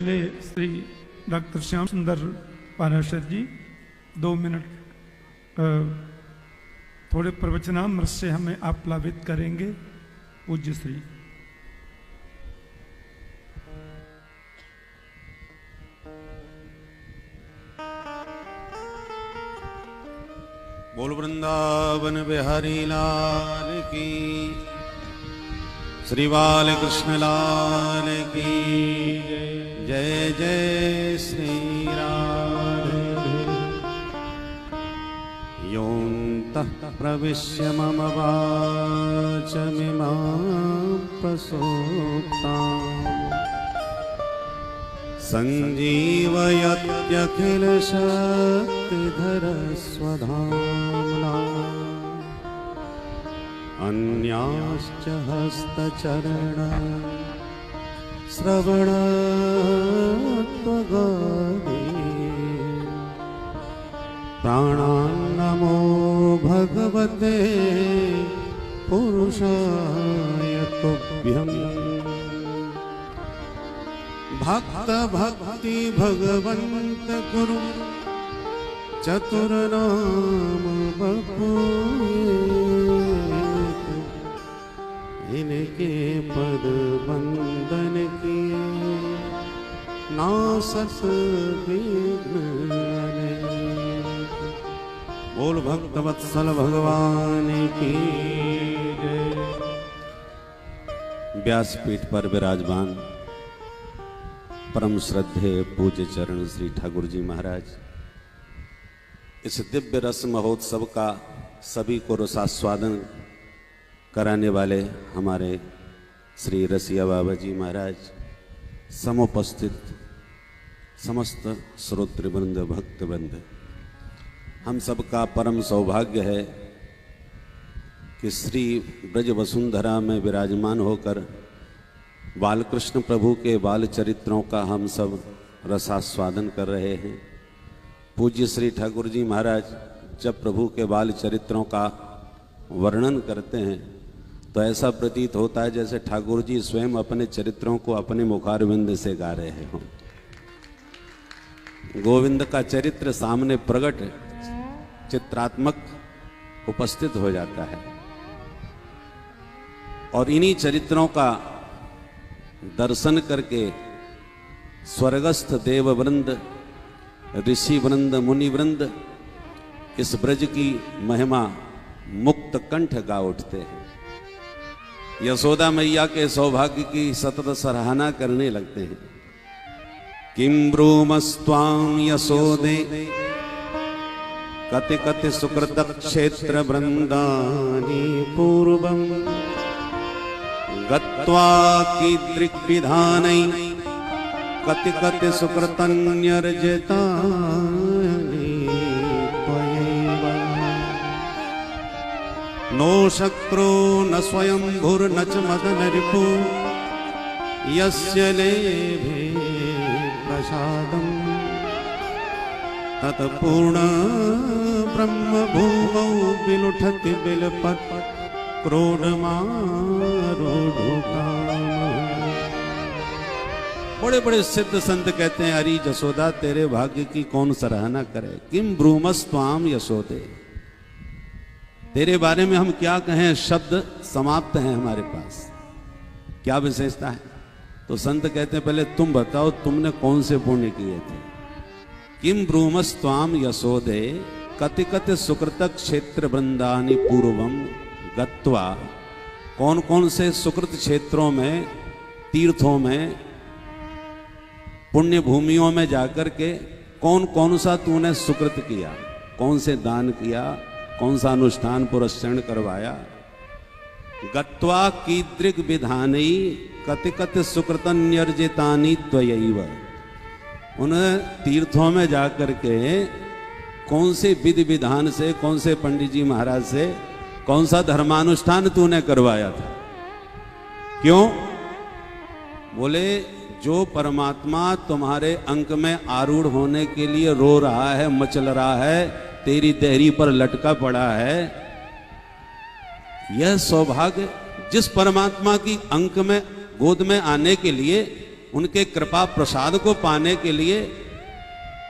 Shri doctor Shyam सुंदर पाराशर जी 2 minute थोड़े प्रवचनामृत से हमें आप्लावित करेंगे। पूज्य श्री। बोल वृंदावन बिहारी लाल की, श्री बाल कृष्ण लाल की जय जय श्री राधे। योऽन्तः प्रविश्य मम वाचमिमां प्रसूप्ताम् संजीवयत्यखिल शक्तिधर स्वधाम्ना। अन्याश्च हस्तचरण श्रवणत्वगादि प्राणान्नमो भगवते पुरुषाय तुभ्यम्। भक्त भक्ति भगवंत गुरु चतुर्नाम बपुए। इनके पद वंदन किए नासत विघ्न अनेक। बोल भक्त वत्सल भगवान की जय। व्यासपीठ पर विराजमान परम श्रद्धेय पूज्य चरण श्री ठाकुर जी महाराज, इस दिव्य रस महोत्सव का सभी को रसास्वादन कराने वाले हमारे श्री रसिया बाबा जी महाराज, समुपस्थित समस्त श्रोतृवृंद भक्तवृंद, हम सबका परम सौभाग्य है कि श्री ब्रज वसुंधरा में विराजमान होकर बालकृष्ण प्रभु के बाल चरित्रों का हम सब रसास्वादन कर रहे हैं। पूज्य श्री ठाकुर जी महाराज जब प्रभु के बाल चरित्रों का वर्णन करते हैं तो ऐसा प्रतीत होता है जैसे ठाकुर जी स्वयं अपने चरित्रों को अपने मुखारविंद से गा रहे हों। गोविंद का चरित्र सामने प्रकट चित्रात्मक उपस्थित हो जाता है और इन्हीं चरित्रों का दर्शन करके स्वर्गस्थ देव वृंद, ऋषि वृंद, मुनि वृंद इस ब्रज की महिमा मुक्त कंठ गा उठते हैं। यशोदा मैया के सौभाग्य की सतत सराहना करने लगते हैं। किं ब्रूमस्त्वां यशोदे कति कति सुकृत क्षेत्र वृंदानि पूर्वम् गत्वा कीदृग्विधानै कति कति सुकृतन्यर्जितानि त्वयैव। नो शक्रो न स्वयंभुर्न च मदन रिपु यस्य लेभे प्रसादम् तत्पूर्ण ब्रह्म भूमौ विलुठति बिलपत् क्रोधमारूढ़। बड़े बड़े सिद्ध संत कहते हैं अरे यशोदा तेरे भाग्य की कौन सराहना करे। किम ब्रूमस्त्वाम यशोदे, तेरे बारे में हम क्या कहें, शब्द समाप्त हैं हमारे पास। क्या विशेषता है? तो संत कहते हैं पहले तुम बताओ तुमने कौन से पुण्य किए थे। किम ब्रूमस्त्वाम यशोदे कति कति सुकृत क्षेत्र वृंदानि पूर्वम गत्वा, कौन कौन से सुकृत क्षेत्रों में, तीर्थों में, पुण्य भूमियों में जाकर के कौन कौन सा तूने सुकृत किया, कौन से दान किया, कौन सा अनुष्ठान पुरस्चरण करवाया। गत्वा कीदृग विधानी कति कति सुकृतन्यर्जितानि त्वयैव, उन तीर्थों में जाकर के कौन से विधि विधान से, कौन से पंडित जी महाराज से कौन सा धर्मानुष्ठान तूने करवाया था। क्यों? बोले जो परमात्मा तुम्हारे अंक में आरूढ़ होने के लिए रो रहा है, मचल रहा है, तेरी देहरी पर लटका पड़ा है, यह सौभाग्य जिस परमात्मा की अंक में गोद में आने के लिए उनके कृपा प्रसाद को पाने के लिए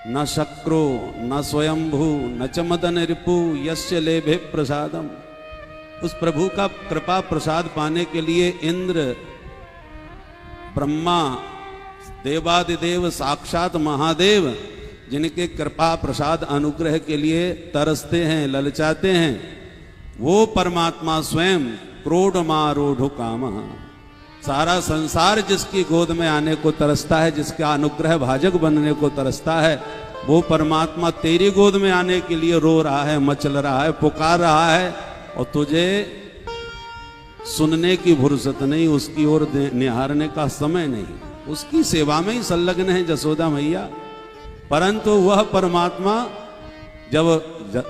न शक्रो न स्वयंभू न च मदन रिपु यस्य लेभे प्रसादम, उस प्रभु का कृपा प्रसाद पाने के लिए इंद्र, ब्रह्मा, देवादिदेव, साक्षात महादेव जिनके कृपा प्रसाद अनुग्रह के लिए तरसते हैं, ललचाते हैं, वो परमात्मा स्वयं क्रोडमारूढ़ कामः, सारा संसार जिसकी गोद में आने को तरसता है, जिसका अनुग्रह भाजक बनने को तरसता है, वो परमात्मा तेरी गोद में आने के लिए रो रहा है, मचल रहा है, पुकार रहा है, और तुझे सुनने की फुर्सत नहीं, उसकी ओर निहारने का समय नहीं, उसकी सेवा में ही संलग्न है जसोदा मैया। परंतु वह परमात्मा जब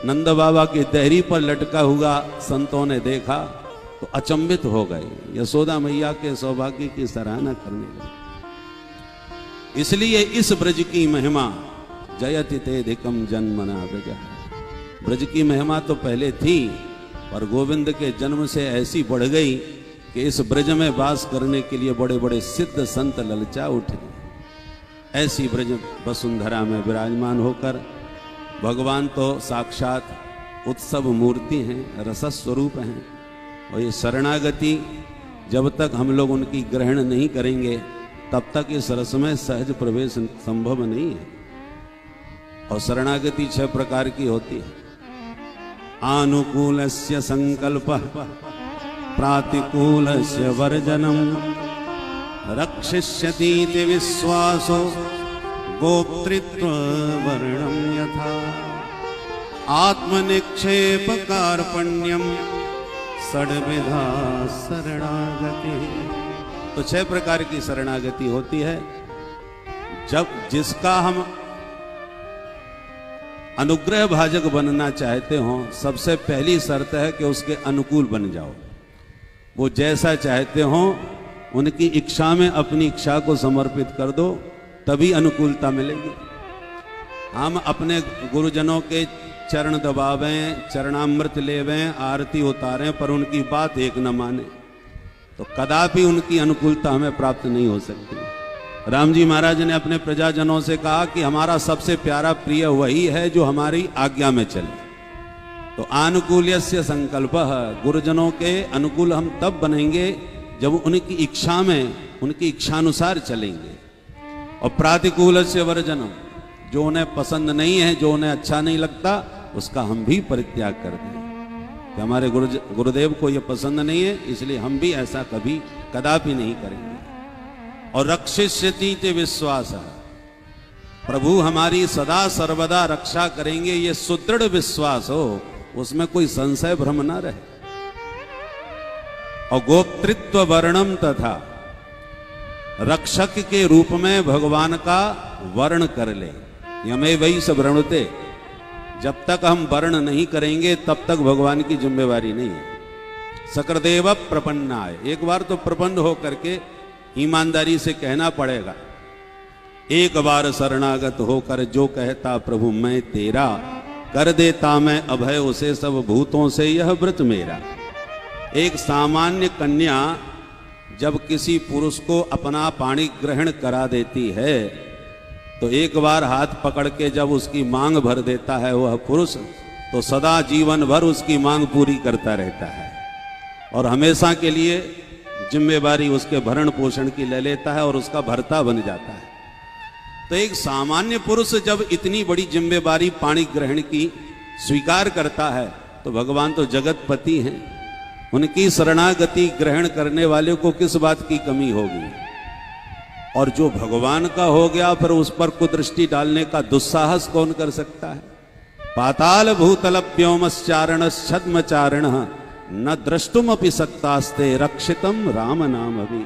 नंद बाबा की देहरी पर लटका हुआ संतों ने देखा तो अचंभित हो गए, यशोदा मैया के सौभाग्य की सराहना करने लगे। इसलिए इस ब्रज की महिमा जयति तेधिकम जन्मना ब्रज, ब्रज की महिमा तो पहले थी पर गोविंद के जन्म से ऐसी बढ़ गई कि इस ब्रज में वास करने के लिए बड़े बड़े सिद्ध संत ललचा उठे। ऐसी ब्रज वसुंधरा में विराजमान होकर भगवान तो साक्षात उत्सव मूर्ति हैं, रस स्वरूप हैं, और ये शरणागति जब तक हम लोग उनकी ग्रहण नहीं करेंगे तब तक इस रस में सहज प्रवेश संभव नहीं है। और शरणागति 6 प्रकार की होती है। आनुकूलस्य संकल्पः, प्रातिकूलस्य वर्जनम, रक्षिष्यतीति विश्वासो गोप्तृत्व वर्णम यथा, आत्मनिक्षेप कार्पण्यम षड्विधा शरणागति। तो 6 प्रकार की शरणागति होती है। जब जिसका हम अनुग्रह भाजक बनना चाहते हो, सबसे पहली शर्त है कि उसके अनुकूल बन जाओ। वो जैसा चाहते हो उनकी इच्छा में अपनी इच्छा को समर्पित कर दो, तभी अनुकूलता मिलेगी। हम अपने गुरुजनों के चरण दबावें, चरणामृत लेवें, आरती उतारें, पर उनकी बात एक न माने तो कदापि उनकी अनुकूलता हमें प्राप्त नहीं हो सकती। राम जी महाराज ने अपने प्रजाजनों से कहा कि हमारा सबसे प्यारा प्रिय वही है जो हमारी आज्ञा में चले। तो आनुकूल्यस्य संकल्पः, गुरुजनों के अनुकूल हम तब बनेंगे जब उनकी इच्छा में, उनकी इच्छानुसार चलेंगे। और प्रातिकूलस्य वर्जनम, जो उन्हें पसंद नहीं है, जो उन्हें अच्छा नहीं लगता, उसका हम भी परित्याग कर दें कि हमारे गुरुदेव को यह पसंद नहीं है, इसलिए हम भी ऐसा कभी कदापि नहीं करेंगे। और रक्षिष्यति ते विश्वास, प्रभु हमारी सदा सर्वदा रक्षा करेंगे, ये सुदृढ़ विश्वास हो, उसमें कोई संशय भ्रम ना रहे। और गोप्तृत्व वर्णम, तथा रक्षक के रूप में भगवान का वर्ण कर ले। यमे वही सब वृणुते, जब तक हम वर्ण नहीं करेंगे तब तक भगवान की जिम्मेवारी नहीं है। सकरदेव प्रपन्नाय, एक बार तो प्रपन्न होकर के ईमानदारी से कहना पड़ेगा। एक बार शरणागत होकर जो कहता प्रभु मैं तेरा, कर देता मैं अभय उसे सब भूतों से यह व्रत मेरा। एक सामान्य कन्या जब किसी पुरुष को अपना पाणी ग्रहण करा देती है तो एक बार हाथ पकड़ के जब उसकी मांग भर देता है वह पुरुष, तो सदा जीवन भर उसकी मांग पूरी करता रहता है और हमेशा के लिए जिम्मेवारी उसके भरण पोषण की ले लेता है और उसका भर्ता बन जाता है। तो एक सामान्य पुरुष जब इतनी बड़ी जिम्मेवारी पाणी ग्रहण की स्वीकार करता है तो भगवान तो जगतपति हैं, उनकी शरणागति ग्रहण करने वाले को किस बात की कमी होगी। और जो भगवान का हो गया फिर उस पर कुदृष्टि डालने का दुस्साहस कौन कर सकता है। पाताल भूतल व्योमश्चारण छद्मचारिण न द्रष्टुम अपि सक्तास्ते रक्षितम राम नाम अभी।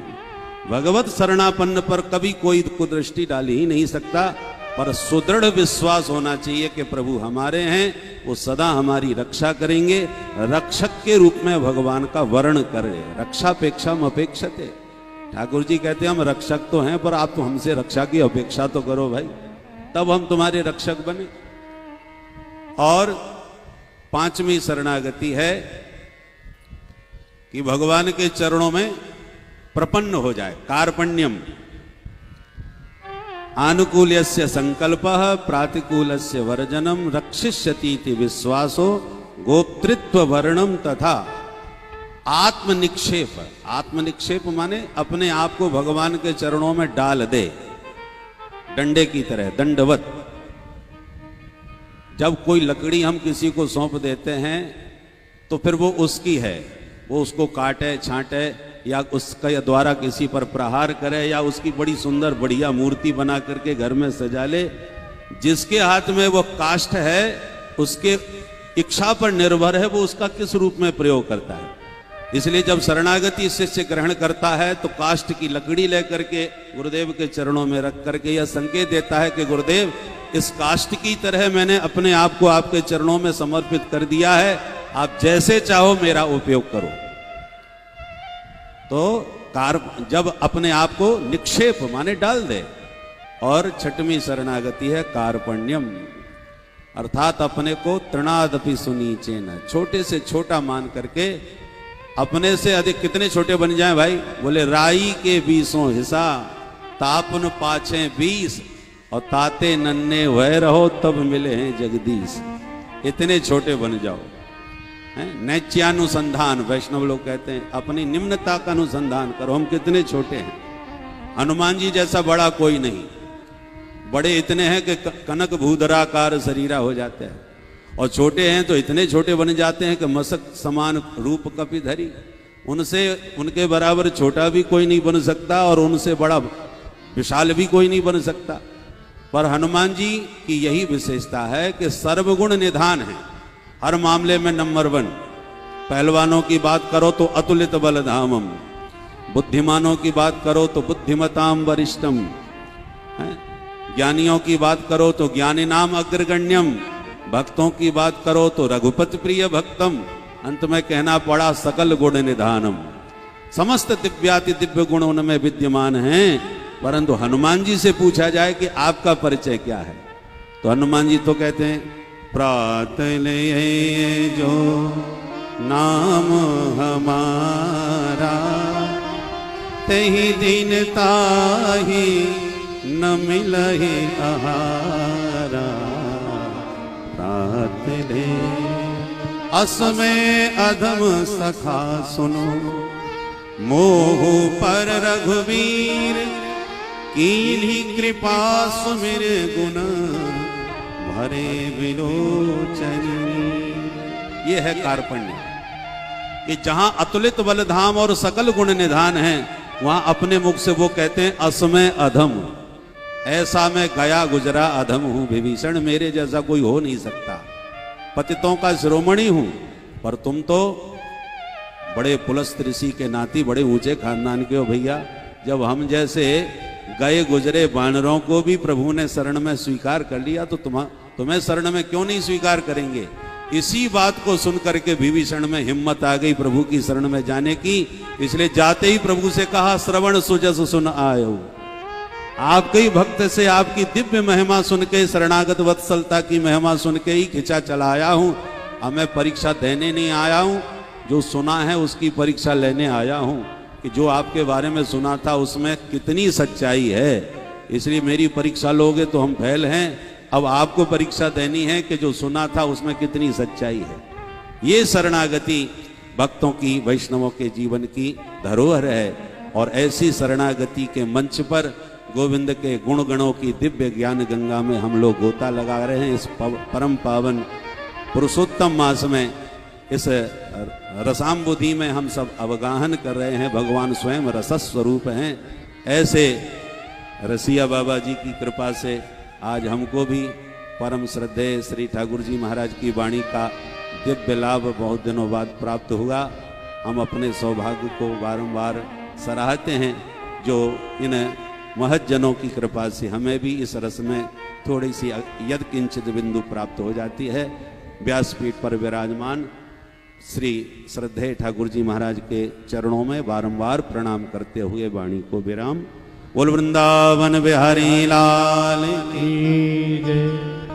भगवत शरणापन्न पर कभी कोई कुदृष्टि डाल ही नहीं सकता, पर सुदृढ़ विश्वास होना चाहिए कि प्रभु हमारे हैं, वो सदा हमारी रक्षा करेंगे। रक्षक के रूप में भगवान का वर्ण करे, रक्षापेक्षाम अपेक्षते। ठाकुर जी कहते हैं हम रक्षक तो हैं पर आप तो हमसे रक्षा की अपेक्षा तो करो भाई, तब हम तुम्हारे रक्षक बने। और 5वीं शरणागति है कि भगवान के चरणों में प्रपन्न हो जाए, कार्पण्यम। आनुकूल्यस्य संकल्पः प्रातिकूलस्य वर्जनम रक्षिष्यतीति विश्वासो गोप्तृत्व वर्णम तथा आत्मनिक्षेप। आत्मनिक्षेप माने अपने आप को भगवान के चरणों में डाल दे, डंडे की तरह, दंडवत। जब कोई लकड़ी हम किसी को सौंप देते हैं तो फिर वो उसकी है, वो उसको काटे छांटे या उसका या द्वारा किसी पर प्रहार करे या उसकी बड़ी सुंदर बढ़िया मूर्ति बना करके घर में सजा ले, जिसके हाथ में वो काष्ठ है उसके इच्छा पर निर्भर है वो उसका किस रूप में प्रयोग करता है। इसलिए जब शरणागति शिष्य ग्रहण करता है तो काष्ठ की लकड़ी लेकर के गुरुदेव के चरणों में रख करके यह संकेत देता है कि गुरुदेव इस काष्ठ की तरह मैंने अपने आप को आपके चरणों में समर्पित कर दिया है, आप जैसे चाहो मेरा उपयोग करो। तो जब अपने आप को निक्षेप माने डाल दे। और छठवीं शरणागति है कार्पण्यम, अर्थात अपने को तृणादपि सुनीचेन, छोटे से छोटा मान करके अपने से अधिक कितने छोटे बन जाएं भाई? बोले राई के 20 हिस्सा तापन पाछे 20 और ताते नन्हे वह रहो तब मिले हैं जगदीश। इतने छोटे बन जाओ। नैत्यानुसंधान वैष्णव लोग कहते हैं, अपनी निम्नता का अनुसंधान करो, हम कितने छोटे हैं। हनुमान जी जैसा बड़ा कोई नहीं, बड़े इतने हैं कि कनक भूधराकार शरीरा हो जाते हैं, और छोटे हैं तो इतने छोटे बन जाते हैं कि मसक समान रूप कपिधरी। उनसे उनके बराबर छोटा भी कोई नहीं बन सकता और उनसे बड़ा विशाल भी कोई नहीं बन सकता। पर हनुमान जी की यही विशेषता है कि सर्वगुण निधान है, हर मामले में नंबर 1। पहलवानों की बात करो तो अतुलित बलधामम, बुद्धिमानों की बात करो तो बुद्धिमताम वरिष्ठम, ज्ञानियों की बात करो तो ज्ञानी नाम अग्रगण्यम, भक्तों की बात करो तो रघुपति प्रिय भक्तम, अंत में कहना पड़ा सकल गुण निधानम। समस्त दिव्याति दिव्य गुण उनमें विद्यमान हैं, परंतु हनुमान जी से पूछा जाए कि आपका परिचय क्या है तो हनुमान जी तो कहते हैं प्रात ले जो नाम हमारा तही दिन ताही न मिलहि आहारा। प्रात ले असमय अधम सखा सुनो मोह पर रघुवीर कीन्ही कृपा सुमिर गुण भरे विलोचन। ये है कार्पण्य कि जहां अतुलित बलधाम और सकल गुण निधान है वहां अपने मुख से वो कहते हैं असमय अधम, ऐसा मैं गया गुजरा अधम हूं विभीषण, मेरे जैसा कोई हो नहीं सकता। पतितों का शिरोमणि हूं पर तुम तो बड़े पुलस्त ऋषि के नाती बड़े ऊंचे खानदान के हो भैया। जब हम जैसे गए गुजरे वानरों को भी प्रभु ने शरण में स्वीकार कर लिया तो तुम्हें शरण में क्यों नहीं स्वीकार करेंगे। इसी बात को सुनकर के विभीषण में हिम्मत आ गई प्रभु की शरण में जाने की। इसलिए जाते ही प्रभु से कहा श्रवण सुजस सुन आयो, आपके ही भक्त से आपकी दिव्य महिमा सुन के, शरणागत वत्सलता की महिमा सुन के ही खिंचा चला आया हूं। अब मैं परीक्षा देने नहीं आया हूं, जो सुना है उसकी परीक्षा लेने आया हूं कि जो आपके बारे में सुना था उसमें कितनी सच्चाई है। इसलिए मेरी परीक्षा लोगे तो हम फेल हैं। अब आपको परीक्षा देनी है कि जो सुना था उसमें कितनी सच्चाई है। ये शरणागति भक्तों की, वैष्णवों के जीवन की धरोहर है। और ऐसी शरणागति के मंच पर गोविंद के गुण गणों की दिव्य ज्ञान गंगा में हम लोग गोता लगा रहे हैं। इस परम पावन पुरुषोत्तम मास में, इस रसाम्बुधि में हम सब अवगाहन कर रहे हैं। भगवान स्वयं रसस्वरूप हैं। ऐसे रसिया बाबा जी की कृपा से आज हमको भी परम श्रद्धेय श्री ठाकुर जी महाराज की वाणी का दिव्य लाभ बहुत दिनों बाद प्राप्त हुआ। हम अपने सौभाग्य को बारंबार सराहते हैं जो इन महज्जनों की कृपा से हमें भी इस रस में थोड़ी सी यद किंचित बिंदु प्राप्त हो जाती है। व्यासपीठ पर विराजमान श्री श्रद्धेय ठाकुर जी महाराज के चरणों में बारंबार प्रणाम करते हुए वाणी को विराम। बोल वृंदावन बिहारी लाल की जय।